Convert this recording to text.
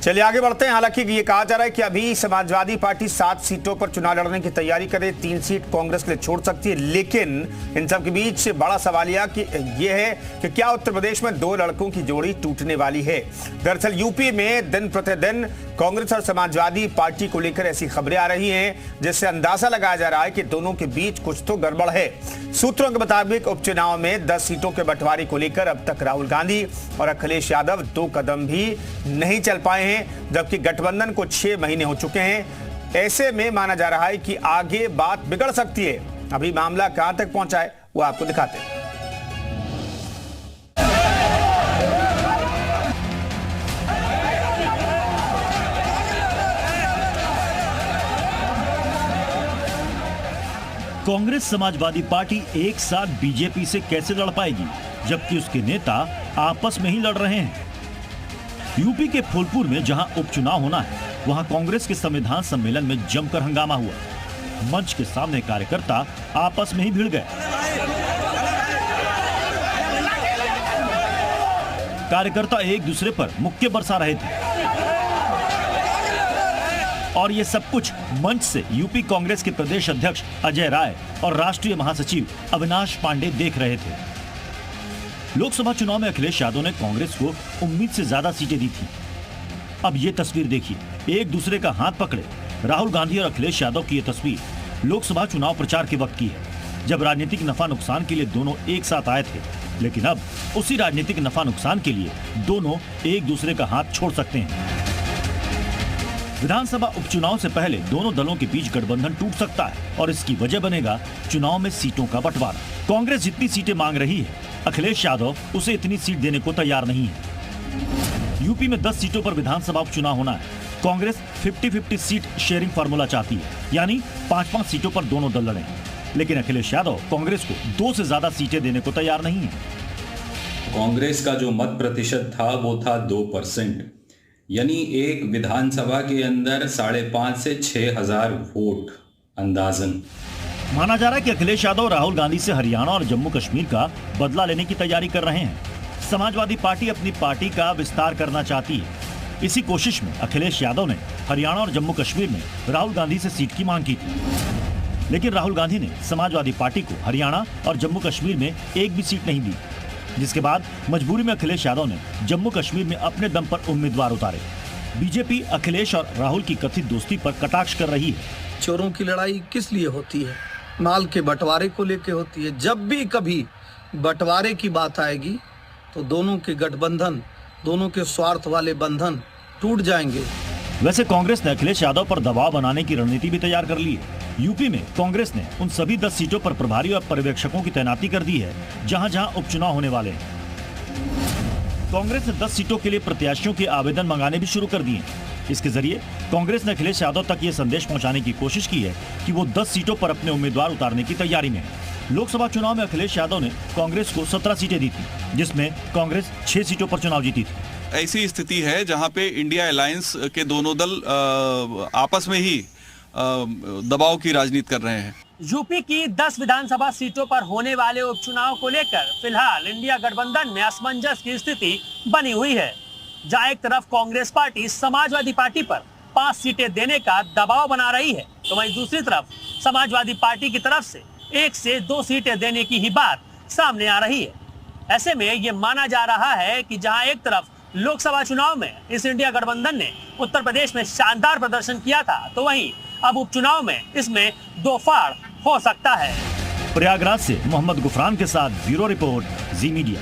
चलिए आगे बढ़ते हैं। हालांकि ये कहा जा रहा है कि अभी समाजवादी पार्टी 7 सीटों पर चुनाव लड़ने की तैयारी करे, 3 सीट कांग्रेस के लिए छोड़ सकती है। लेकिन इन सब के बीच बड़ा सवाल यह है कि क्या उत्तर प्रदेश में 2 लड़कों की जोड़ी टूटने वाली है। दरअसल यूपी में दिन प्रतिदिन कांग्रेस और समाजवादी पार्टी को लेकर ऐसी खबरें आ रही हैं जिससे अंदाजा लगाया जा रहा है कि दोनों के बीच कुछ तो गड़बड़ है। सूत्रों के मुताबिक उपचुनाव में 10 सीटों के बंटवारे को लेकर अब तक राहुल गांधी और अखिलेश यादव 2 कदम भी नहीं चल पाए हैं, जबकि गठबंधन को 6 महीने हो चुके हैं। ऐसे में माना जा रहा है कि आगे बात बिगड़ सकती है। अभी मामला कहां तक पहुंचा है वो आपको दिखाते हैं। कांग्रेस समाजवादी पार्टी एक साथ बीजेपी से कैसे लड़ पाएगी, जबकि उसके नेता आपस में ही लड़ रहे हैं। यूपी के फूलपुर में जहां उपचुनाव होना है, वहां कांग्रेस के संविधान सम्मेलन में जमकर हंगामा हुआ। मंच के सामने कार्यकर्ता आपस में ही भिड़ गए। कार्यकर्ता एक दूसरे पर मुक्के बरसा रहे थे और ये सब कुछ मंच से यूपी कांग्रेस के प्रदेश अध्यक्ष अजय राय और राष्ट्रीय महासचिव अविनाश पांडे देख रहे थे। लोकसभा चुनाव में अखिलेश यादव ने कांग्रेस को उम्मीद से ज्यादा सीटें दी थी। अब ये तस्वीर देखिए, एक दूसरे का हाथ पकड़े राहुल गांधी और अखिलेश यादव की ये तस्वीर लोकसभा चुनाव प्रचार के वक्त की है, जब राजनीतिक नफा नुकसान के लिए दोनों एक साथ आए थे। लेकिन अब उसी राजनीतिक नफा नुकसान के लिए दोनों एक दूसरे का हाथ छोड़ सकते हैं। विधानसभा उपचुनाव से पहले दोनों दलों के बीच गठबंधन टूट सकता है और इसकी वजह बनेगा चुनाव में सीटों का बंटवारा। कांग्रेस जितनी सीटें मांग रही है, अखिलेश यादव उसे इतनी सीट देने को तैयार नहीं है। यूपी में 10 सीटों पर विधानसभा उपचुनाव होना है। कांग्रेस 50-50 सीट शेयरिंग फार्मूला चाहती है, यानी 5-5 सीटों पर दोनों दल लड़ें। लेकिन अखिलेश यादव कांग्रेस को 2 से ज्यादा सीटें देने को तैयार नहीं है। कांग्रेस का जो मत प्रतिशत था वो था 2%, यानी एक विधानसभा के अंदर 5,500 से 6,000 वोट अंदाजन। माना जा रहा है कि अखिलेश यादव राहुल गांधी से हरियाणा और जम्मू कश्मीर का बदला लेने की तैयारी कर रहे हैं। समाजवादी पार्टी अपनी पार्टी का विस्तार करना चाहती है। इसी कोशिश में अखिलेश यादव ने हरियाणा और जम्मू कश्मीर में राहुल गांधी से सीट की मांग की थी। लेकिन राहुल गांधी ने समाजवादी पार्टी को हरियाणा और जम्मू कश्मीर में एक भी सीट नहीं दी, जिसके बाद मजबूरी में अखिलेश यादव ने जम्मू कश्मीर में अपने दम पर उम्मीदवार उतारे। बीजेपी अखिलेश और राहुल की कथित दोस्ती पर कटाक्ष कर रही है। चोरों की लड़ाई किस लिए होती है? माल के बंटवारे को लेकर होती है। जब भी कभी बंटवारे की बात आएगी तो दोनों के गठबंधन, दोनों के स्वार्थ वाले बंधन टूट जाएंगे। वैसे कांग्रेस ने अखिलेश यादव पर दबाव बनाने की रणनीति भी तैयार कर ली है। यूपी में कांग्रेस ने उन सभी 10 सीटों पर प्रभारी और पर्यवेक्षकों की तैनाती कर दी है जहां उपचुनाव होने वाले हैं। कांग्रेस ने 10 सीटों के लिए प्रत्याशियों के आवेदन मंगाने भी शुरू कर दिए। इसके जरिए कांग्रेस ने अखिलेश यादव तक ये संदेश पहुंचाने की कोशिश की है कि वो 10 सीटों पर अपने उम्मीदवार उतारने की तैयारी में है। लोकसभा चुनाव में अखिलेश यादव ने कांग्रेस को 17 सीटें दी थी, जिसमें कांग्रेस 6 सीटों पर चुनाव जीती थी। ऐसी स्थिति है जहां पे इंडिया अलायंस के दोनों दल आपस में ही दबाव की राजनीति कर रहे हैं। यूपी की 10 विधानसभा सीटों पर होने वाले उपचुनाव को लेकर फिलहाल इंडिया गठबंधन में असमंजस की स्थिति बनी हुई है, जहां एक तरफ कांग्रेस पार्टी समाजवादी पार्टी पर 5 सीटें देने का दबाव बना रही है, तो वहीं दूसरी तरफ समाजवादी पार्टी की तरफ से 1 से 2 सीटें देने की ही बात सामने आ रही है। ऐसे में ये माना जा रहा है कि जहां एक तरफ लोकसभा चुनाव में इस इंडिया गठबंधन ने उत्तर प्रदेश में शानदार प्रदर्शन किया था, तो वहीं अब उपचुनाव में इसमें 2 फाड़ हो सकता है। प्रयागराज से मोहम्मद गुफरान के साथ ब्यूरो रिपोर्ट, जी मीडिया।